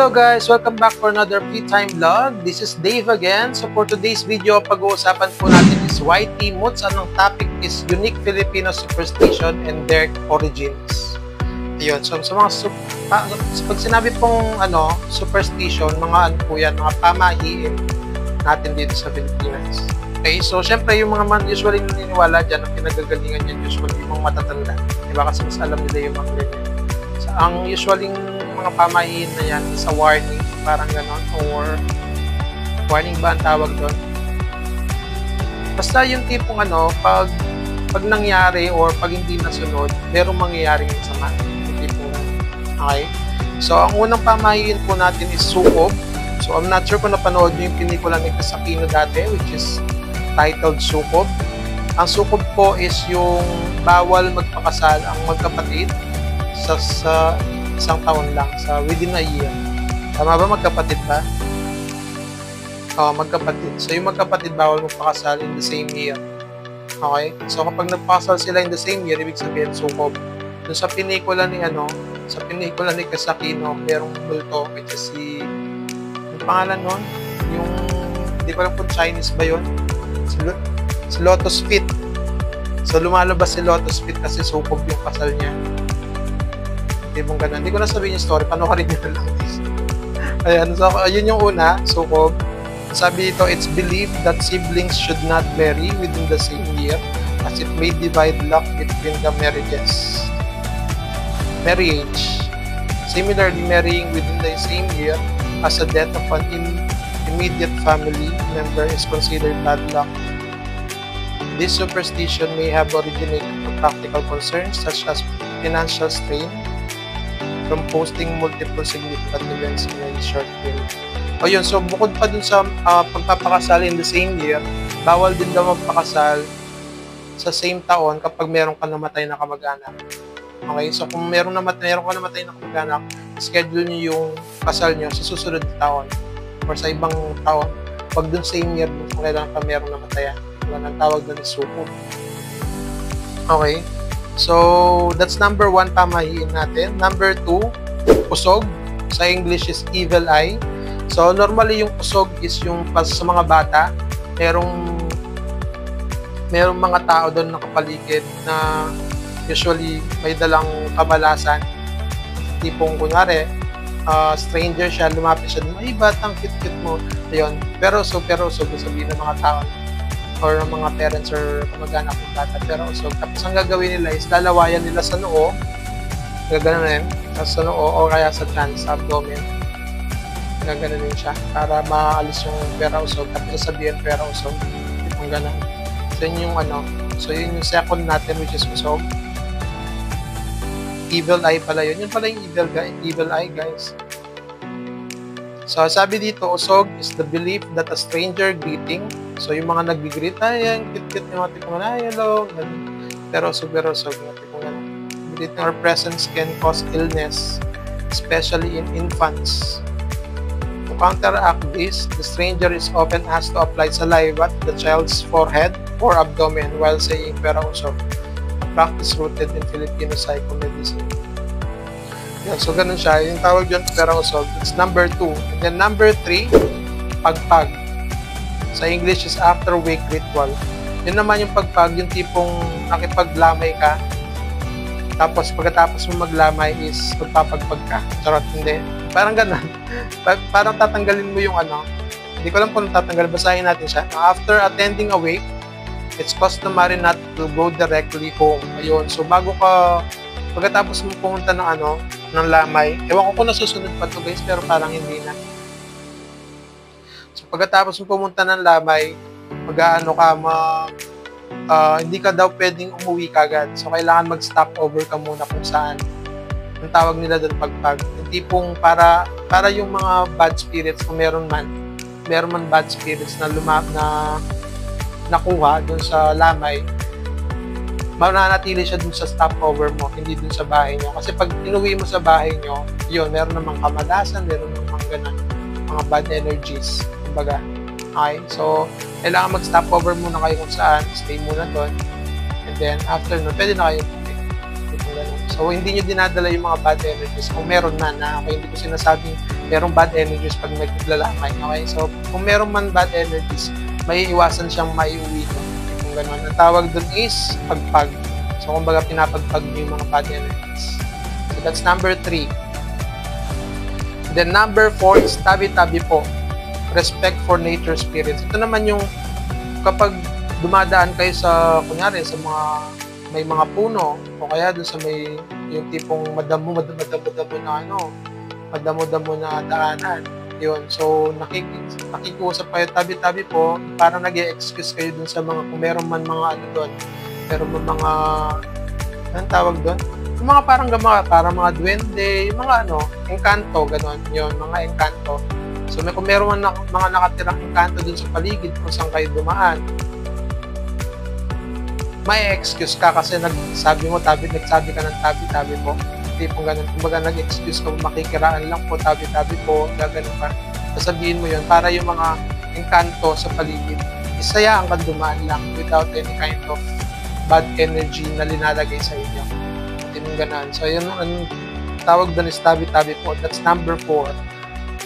Hello guys! Welcome back for another free time vlog. This is Dave again. So for today's video, pag-uusapan po natin is YT Moods. Anong topic is Unique Filipino Superstition and their origins. Ayun. So sa mga pag sinabi pong superstition, mga po yan, mga pamahiin natin dito sa Pilipinas. Okay, so syempre yung mga usually naniniwala dyan, ang pinagagalingan yan usually yung mga matatanda. Diba? Kasi mas alam nila yung mga ganyan. So, ang usually mga pamahiin na yan is a warning, parang ganon, or warning ba ang tawag doon? Basta yung tipong pag nangyari or pag hindi nasunod, merong mangyayaring masama. Yung tipong, okay? So, ang unang pamahiin po natin is sukob. So, I'm not sure kung napanood nyo yung pelikula ni Casakino dati, which is titled Sukob. Ang sukob po is yung bawal magpakasal ang magkapatid sa isang taon lang, sa within a year. Tama ba? Magkapatid ba? Oo, magkapatid. So, yung magkapatid bawal magpakasal in the same year. Okay? So, kapag nagpakasal sila in the same year, ibig sabihin, sukob. Doon sa pelikula ni Casakino, merong multo, which is yung pangalan nun, yung, hindi ko alam kung Chinese ba yun, si Lotus Fit. So, lumalabas si Lotus Fit kasi sukob yung kasal niya. Hindi ko na sabihin yung story, panoorin nyo na lang. Ayan, so ayun yung una, sukob. Sabi dito, it's believed that siblings should not marry within the same year as it may divide luck between the marriage. Similarly, marrying within the same year as a death of an immediate family member is considered bad luck. This superstition may have originated from practical concerns such as financial strain from posting multiple significant events in a short period. O yun, so bukod pa dun sa pagpapakasal in the same year, bawal din daw magpakasal sa same taon kapag meron ka namatay na kamag-anak. Okay, so kung meron ka namatay na kamag-anak, schedule nyo yung kasal nyo sa susunod na taon or sa ibang taon. Pag dun same year, kung kailangan pa merong namatayan. Wala nang tawag na suko. Okay. So, that's number 1 pamahiin natin. Number 2, usog. Sa English is evil eye. So, normally yung usog is yung sa mga bata. Merong mga tao doon nakapaligid na usually may dalang kamalasan. Tipong kunwari, stranger siya, lumapit siya, ay batang cute-cute mo. Ayun. Pero sabihin ng mga tao or ng mga parents or kamag-anak ng bata, pero usog. Tapos ang gagawin nila is lalawayan nila sa noo, gaganon sa noo o kaya sa tiyan, sa abdomen. Gaganon siya para maalis yung pera usog. Tapos sasabihin pera usog. Itong ganon. So yun yung second natin, which is usog. Evil eye pala yun. Yun pala yung evil eye, guys. So, sabi dito, usog is the belief that a stranger greeting, so yung mga nag-greet, ay, cute-cute yung mga tipong, ay, hello, pero usog, mga tipong, greeting or presence can cause illness, especially in infants. To counteract this, the stranger is often asked to apply saliva to the child's forehead or abdomen while saying pera usog, a practice rooted in Filipino psychomedicine. So, ganun siya. Yung tawag dyan, pera usog. It's number 2. And then, number 3, pagpag. Sa English is after-wake ritual. Yun naman yung pagpag, yung tipong nakipaglamay ka. Tapos, pagkatapos mo maglamay is magpapagpag ka. Charot, hindi. Parang ganun. Parang tatanggalin mo yung Hindi ko alam kung tatanggalin. Basahin natin siya. After attending a wake, it's customary not to go directly home. Ayun. So, pagkatapos mo pumunta ng lamay. Ewan ko kung nasusunod pa to, guys, pero parang hindi na. So, pagkatapos mo pumunta ng lamay, hindi ka daw pwedeng umuwi kagad. So, kailangan mag-stop over ka muna kung saan. Ang tawag nila doon pagpag. Yung tipong para yung mga bad spirits, kung meron man bad spirits na nakuha doon sa lamay, mananatili siya dun sa stopover mo, hindi dun sa bahay nyo. Kasi pag inuwi mo sa bahay nyo, yun, meron namang kamalasan, meron namang mga bad energies. Kumbaga. Okay? So, kailangan mag-stopover muna kayo kung saan, stay muna doon. And then, after nun, pwede na kayo So, hindi nyo dinadala yung mga bad energies. Kung meron na, okay, hindi ko sinasabing merong bad energies pag naglalakay. Okay? So, kung merong man bad energies, may iwasan siyang maiuwi ko. Kung gano'n. Ang tawag dun is pagpag. So, kumbaga pinapagpag mo yung mga bad energies. So, that's number 3. Then, number 4 is tabi-tabi po. Respect for nature spirits. Ito naman yung kapag dumadaan kayo sa, kunyari, sa mga may mga puno o kaya doon sa may yung tipong madamo na daanan. Yun. So, nakikiusap kayo tabi-tabi po, parang nag-e-excuse kayo dun sa mga, kung meron man mga ano doon, meron man mga, anong tawag doon? Yung mga parang mga duwende, yung mga engkanto, gano'n, yun, mga engkanto. So, kung meron man mga nakatirang engkanto dun sa paligid kung saan kayo dumaan, may excuse ka kasi nagsabi ka ng tabi-tabi po. Tipong ganun. Kumbaga nag-excuse ka, makikiraan lang po, tabi-tabi po, gano'n pa. Sasabihin mo yun para yung mga engkanto sa paligid, isayaan ka dumaan lang without any kind of bad energy na linalagay sa inyo. Tipong ganun. So, yun ang tawag doon is tabi-tabi po. That's number 4.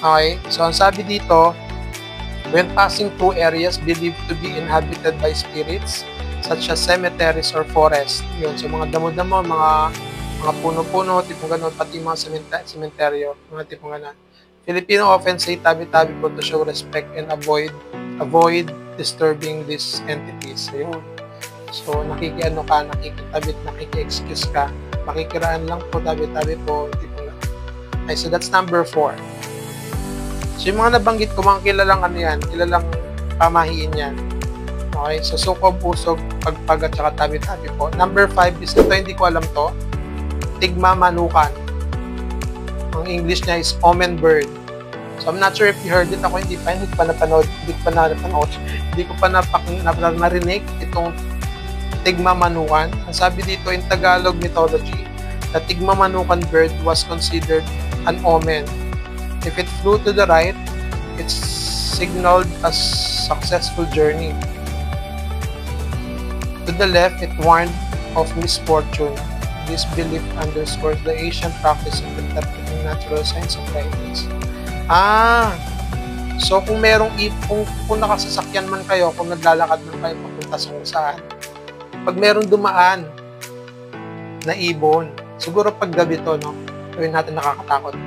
Okay? So, ang sabi dito, when passing through areas believed to be inhabited by spirits, such as cemeteries or forest. Yun. So, mga damo-damo, mga puno-puno, tipong gano'n, pati mga sementeryo, mga tipong gano'n. Filipino often say tabi-tabi po to show respect and avoid disturbing these entities. Ayun. So, nakikitabit, nakiki-excuse ka. Makikiraan lang po, tabi-tabi po, tipong gano'n. Okay, so that's number 4. So, yung mga nabanggit ko, mga kilalang pamahiin yan. Okay, so sukob, usog, pagpag at saka tabi-tabi po. Number 5 is ito, hindi ko alam to. Tigma manukan. Ang English niya is omen bird. So I'm not sure if you heard it. Ako hindi ko pa narinig itong tigma manukan. Ang sabi dito in Tagalog mythology, the tigma manukan bird was considered an omen. If it flew to the right, it's signaled as successful journey. To the left, it warned of misfortune. This belief underscores the ancient practice of interpreting natural signs of guidance. So kung kung nakasasakyan man kayo, kung naglalakad man kayo papunta sa kung saan, pag merong dumaan na ibon, siguro pag gabi to, no? Gawin natin nakakatakot.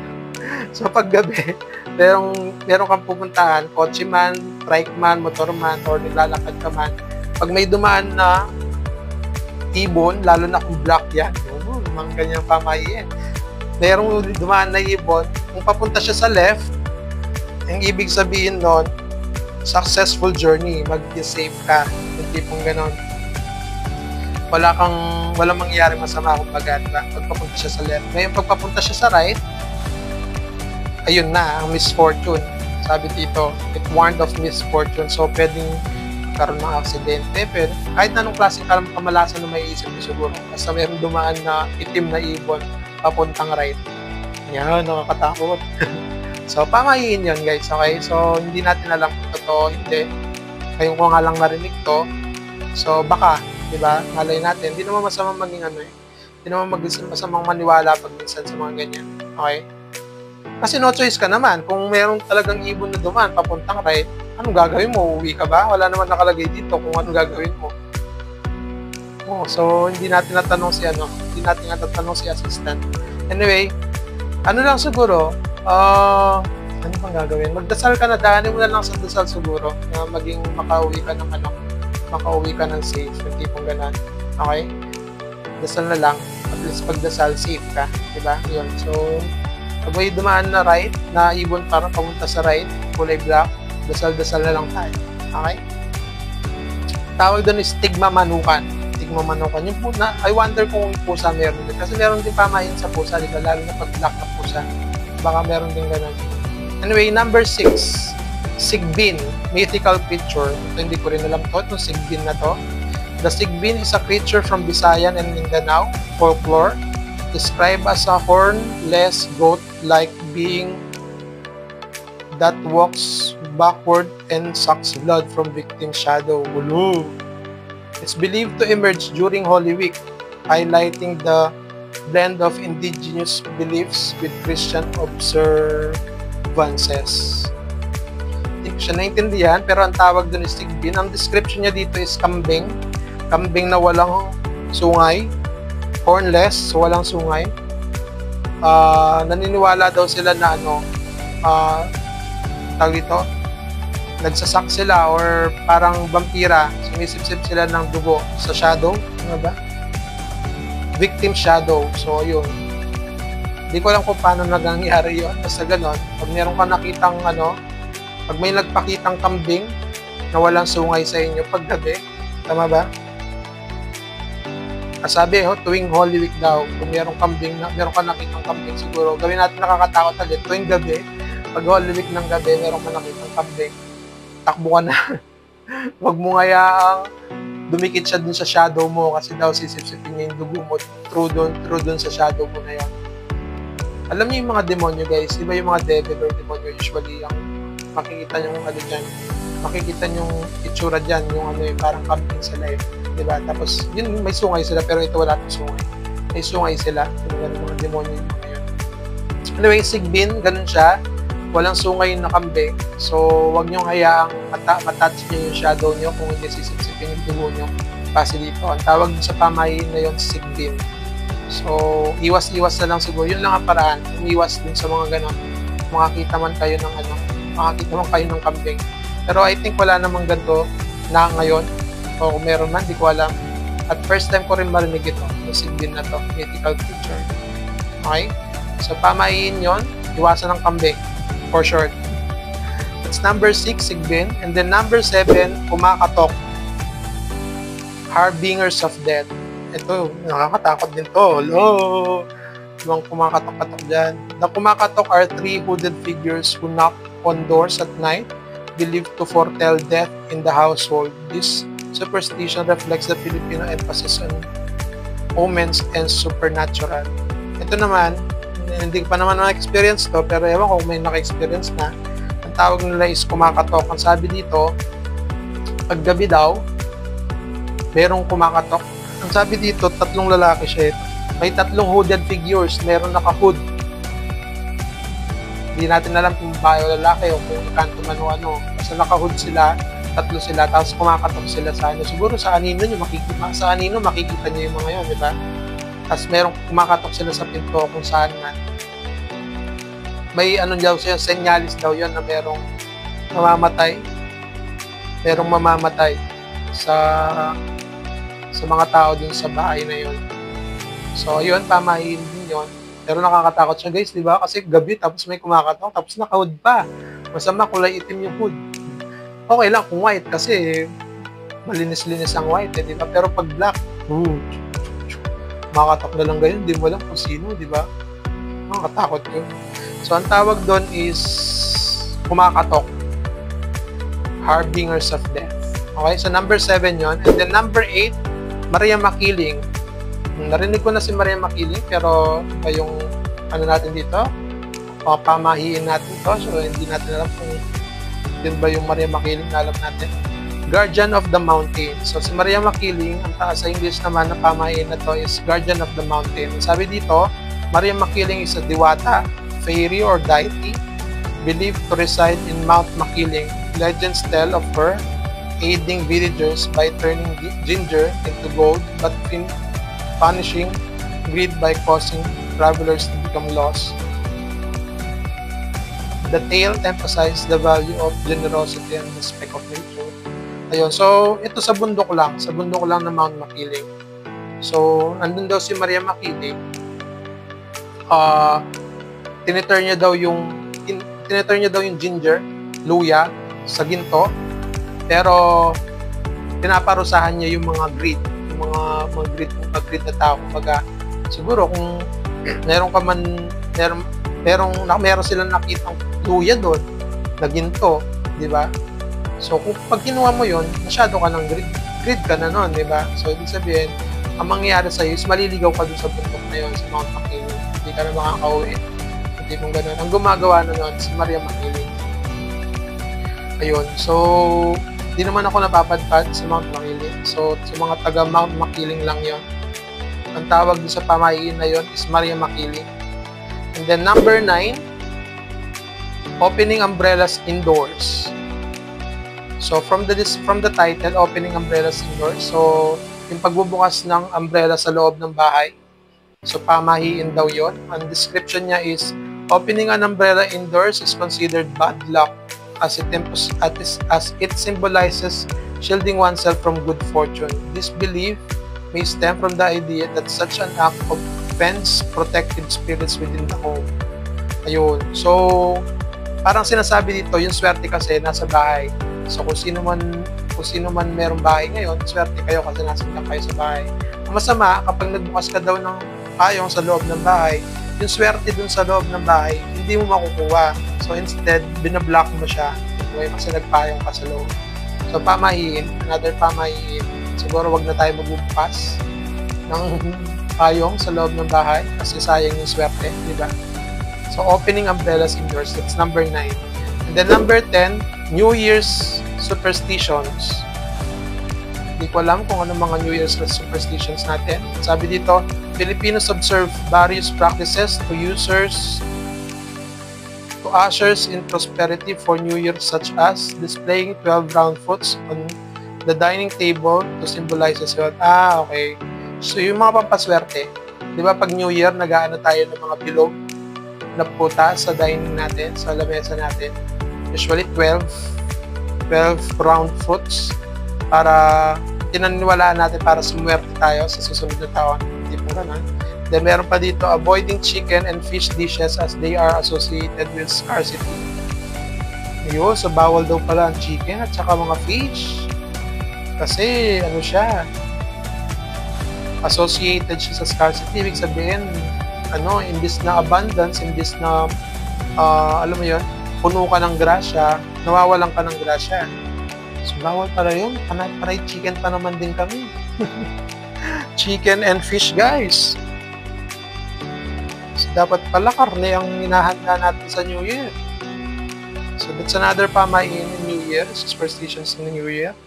So pag gabi, merong kang pupuntahan, kotse man, trike man, motor man, or naglalakad ka man, pag may dumaan na ibon, lalo na kung black yan, mga ganyang pamahiin. Merong dumaan na ibon, kung papunta siya sa left, ang ibig sabihin nun, successful journey, mag-safe ka, yung tipong ganon. Walang mangyayari masama kung diba? Pag papunta siya sa left. Ngayon, pag papunta siya sa right, ayun na, ang misfortune. Sabi dito, it warned of misfortune. So, pwedeng karoon ng aksidente, pero kahit na anong klaseng kamalasan na may isip mo siguro, basta mayroong dumaan na itim na ibon papuntang right. Yan, nakakatakot. So, pamahiin yun, guys. Okay? So, hindi natin alam kung totoo, hindi. Ngayon ko nga lang narinig to. So, baka, di ba? Malay natin. Hindi naman masamang maging Hindi naman masamang maniwala pag minsan sa mga ganyan. Okay? Kasi no choice ka naman. Kung mayroong talagang ibon na dumaan papuntang right, anong gagawin mo? Uuwi ka ba? Wala naman nakalagay dito kung anong gagawin mo. So hindi natin natanong si assistant. Anyway, ano lang siguro, ano bang gagawin? Magdasal ka na, daanin mo na lang sa dasal siguro na maging makauwi ka ng safe, yung tipong ganan. Okay? Dasal na lang, at least pagdasal, safe ka, diba? Yun. So, pag may dumaan na right, na ibon para pamunta sa right, kulay black, dasal-dasal na lang tayo. Okay? Tawag doon is tigma manukan. Tigma manukan. Yung pusa, I wonder kung yung pusa meron din. Kasi meron din pamahin sa pusa, di ba? Lalo na pag black na pusa. Baka meron din ganun. Anyway, number 6. Sigbin. Mythical creature. Ito hindi ko rin alam to. Itong sigbin na to. The sigbin is a creature from Visayan and Mindanao folklore. Described as a hornless goat-like being that walks backward and sucks blood from victim's shadow. Ulu. It's believed to emerge during Holy Week, highlighting the blend of indigenous beliefs with Christian advances. Hindi ko siya naintindihan, pero ang tawag dun is sigbin. Ang description niya dito is kambing. Kambing na walang sungay, hornless, so walang sungay. Naniniwala daw sila na tawag dito, nagsasak sila or parang vampira, sumisipsip sila ng dugo sa shadow, ano ba? Victim shadow. So yun, hindi ko alam kung paano nangyayari yun. Basta ganon, pag meron ka nakitang pag may nagpakitang kambing na walang sungay sa inyo paggabi, tama ba? Sabi, tuwing Holy Week daw, kung meron ka nakitang kambing, siguro gawin natin nakakatakot agad tuwing gabi. Pag Holy Week ng gabi, meron ka nakitang kambing, takbo ka na. Huwag mo ngayaang dumikit siya dun sa shadow mo kasi daw sisipsipin niya yung dugo mo through dun sa shadow mo na yan. Alam niyo yung mga demonyo, guys, iba yung mga devil or demonyo, usually ang makikita niyo dyan, makikita niyo yung itsura dyan, yung parang kambing sa life. Diba? Tapos, yun, may sungay sila, pero ito wala itong sungay. May sungay sila. Yung mga demonyo yung mga yun. Anyway, sigbin, ganun siya. Walang sungay na kambing. So, wag niyong hayaang matouch niyo yung shadow niyo kung hindi sisipsipin yung dugo niyo. Kasi dito, ang tawag sa pamahiin na yun, sigbin. So, iwas-iwas na lang siguro. Yun lang ang paraan. Iwas din sa mga ganun. Makakita man kayo ng kambing. Pero I think wala namang ganito na ngayon. O kung meron man, di ko alam. At first time ko rin marinig ito, yung sigbin na to, mythical creature. Okay? So, pamahiin yon, iwasan ng kambing, for short. That's number 6, sigbin. And then number 7, kumakatok. Harbingers of death. Ito, nakakatakot din to. Hello! Ibang kumakatok-katok dyan. The kumakatok are 3 hooded figures who knock on doors at night, believed to foretell death in the household. This superstition reflects the Filipino emphasis on omens and supernatural. Ito naman, hindi pa naman na-experience to, pero ewan ko kung may naka-experience na. Ang tawag nila is kumakatok. Ang sabi dito, paggabi daw, merong kumakatok. Ang sabi dito, 3 lalaki siya ito. May 3 hooded figures, meron naka-hood. Hindi natin alam kung babae o lalaki o kung kanto man o ano. Basta naka-hood sila, 3 sila, tapos kumakatok sila sa siguro sa anino nyo, makikita nyo yung mga yun, di ba? Tapos merong kumakatok sila sa pinto kung saan man. May daw siya, senyalis daw yun na merong mamamatay sa mga tao dun sa bahay na yun. So, yun, pamahiin din yun. Pero nakakatakot siya, guys, di ba? Kasi gabi, tapos may kumakatok, tapos naka-hood pa. Masama, kulay itim yung hood. Okay lang kung white kasi malinis-linis ang white, di ba? Pero pag black, makatok na lang ganyan, di mo alam kung sino, di ba? Nakakatakot yun. So, ang tawag doon is kumakatok. Harbingers of death. Okay, so number 7 yon. And then number 8, Maria Makiling. Narinig ko na si Maria Makiling, pero yung natin dito, pamahiin natin to, so hindi natin alam kung din ba yung Maria Makiling na alam natin. Guardian of the Mountain. So, si Maria Makiling, ang taas sa English naman na pamahiin na to is Guardian of the Mountain. Sabi dito, Maria Makiling is a diwata, fairy or deity, believed to reside in Mount Makiling. Legends tell of her aiding villagers by turning ginger into gold, but punishing greed by causing travelers to become lost. The tale emphasizes the value of generosity and respect of nature. Ayun, so ito sa bundok lang ng Mount Makiling. So, andun daw si Maria Makiling. Tineturn niya daw yung ginger, luya, sa ginto. Pero pinaparusahan niya yung mga greed, yung mga greed na tao. Kumbaga, siguro kung meron silang nakitang luya doon na ginto, di ba? So, kung pag kinuha mo yun, masyado ka ng greed ka na nun, di ba? So, ibig sabihin, ang mangyayari sa'yo is maliligaw ka doon sa bundok na yun, sa Mount Makiling. Hindi ka na makakauwi. Hindi mong ganun. Ang gumagawa na nun, si Maria Makiling. Ayun. So, di naman ako napapadpad sa Mount Makiling. So, sa mga taga Mount Makiling lang yon. Ang tawag doon sa pamahiin na yon is Maria Makiling. And then, number 9, opening umbrellas indoors. So from the title, opening umbrellas indoors. So yung pagbubukas ng umbrella sa loob ng bahay. So pamahiin daw yon. Ang description niya is, opening an umbrella indoors is considered bad luck as it symbolizes shielding oneself from good fortune. This belief may stem from the idea that such an act offends protective spirits within the home. Ayun. So parang sinasabi dito, yung swerte kasi nasa bahay. So kung sino man merong bahay ngayon, swerte kayo kasi nasa lang kayo sa bahay. Ang masama, kapag nagbukas ka daw ng payong sa loob ng bahay, yung swerte dun sa loob ng bahay, hindi mo makukuha. So instead, binablock mo siya. Okay, kasi nagpayong ka sa loob. So pamahiin, another pamahiin. Siguro wag na tayo magbubukas ng payong sa loob ng bahay kasi sayang yung swerte, di ba? So opening umbrellas indoors, that's number 9. And then number 10, New Year's superstitions. Hindi ko alam kung ano mga New Year's superstitions natin. Sabi dito, Filipinos observe various practices to ushers in prosperity for New Year, such as displaying 12 round fruits on the dining table to symbolize wealth. Okay. So yung mga pampaswerte, di ba pag New Year, nag-aano tayo ng mga bilog na putas sa dining natin, sa lamesa natin. Usually 12 round fruits para tinaniwalaan natin para sumwerte tayo sa susunod na taon. Hindi po ganun. Then meron pa dito, avoiding chicken and fish dishes as they are associated with scarcity. Ayun, so bawal daw pala ang chicken at saka mga fish. Kasi ano siya, associated siya sa scarcity. Ibig sabihin, imbis na abundance, imbis na, alam mo yun, puno ka ng grasya, nawawalan ka ng grasya. So, bawal pala yun. Panay chicken pa naman din kami. Chicken and fish, guys. So, dapat pala karne ang hinahanda natin sa New Year. So, that's another pamahiin in New Year, superstitions in the New Year.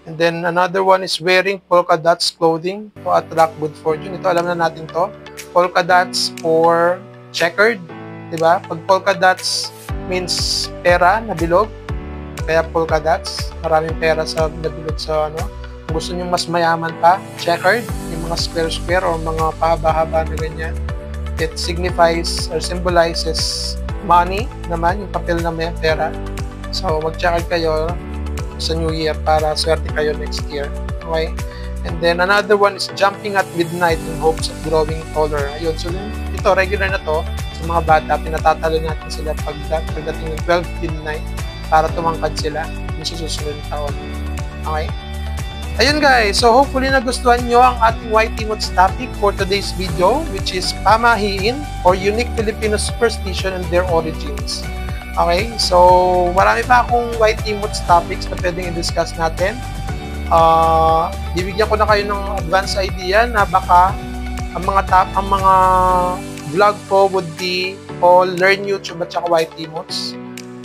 And then, another one is wearing polka dots clothing to attract good fortune. Ito, alam na natin to. Polka dots or checkered. Diba? Pag polka dots means pera na bilog. Kaya polka dots. Maraming pera sa nabilog sa Kung gusto nyo mas mayaman pa, checkered. Yung mga square-square o mga pahaba-haba na ganyan. It signifies or symbolizes money naman, yung papel na may pera. So, mag-checkered kayo sa New Year para swerte kayo next year. Okay? And then, another one is jumping at midnight in hopes of growing taller. Ayun. So, ito, regular na to. Sa mga bata, pinatatalo natin sila pagdating ng 12 midnight para tumangkad sila yung susunod na taon. Okay? Ayun guys, so hopefully nagustuhan nyo ang ating Whitey Moods topic for today's video, which is pamahiin or unique Filipino superstition and their origins. Okay, so marami pa akong Whitey Moods topics na pwedeng i-discuss natin. Bibigyan ko na kayo ng advance idea na baka ang mga vlog ko would be all Learn YouTube at saka Whitey Moods.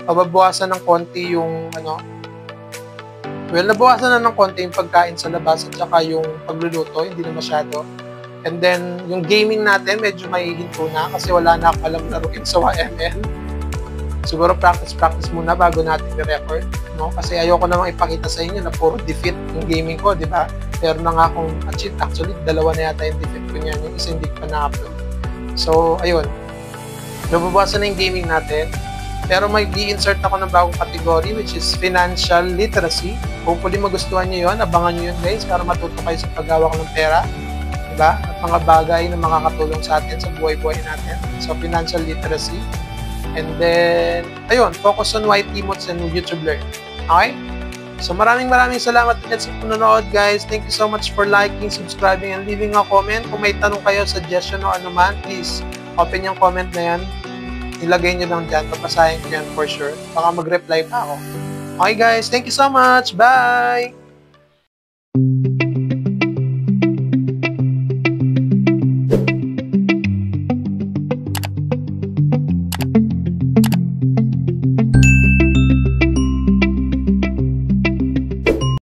Pababawasan ng konti yung nabawasan na ng konti yung pagkain sa labas at saka yung pagluluto, hindi na masyado. And then, yung gaming natin, medyo may hinto na kasi wala na akong alam laruin sa YML. Siguro practice muna bago natin i-record, no? Kasi ayoko namang ipakita sa inyo na puro defeat yung gaming ko, di ba? Pero na nga akong achieve. Actually, dalawa na yata yung defeat ko niyan. Yung isa hindi ko pa na-upload. So, ayun. Nababawasan na yung gaming natin. Pero may i-insert ako ng bagong category which is financial literacy. Hopefully magustuhan nyo yun. Abangan nyo yun guys para matuto kayo sa paghawak ng pera. Diba? At mga bagay na makakatulong sa atin sa buhay-buhay natin. So financial literacy. And then, ayun, focus on Whitey Moods and YouTube Learn. Okay? So maraming salamat ulit sa panonood guys. Thank you so much for liking, subscribing, and leaving a comment. Kung may tanong kayo, suggestion o ano man, please open yung comment na yan. Ilagay nyo lang dyan. Papasahin ko yan for sure. Baka mag-reply pa ako. Okay guys, thank you so much. Bye!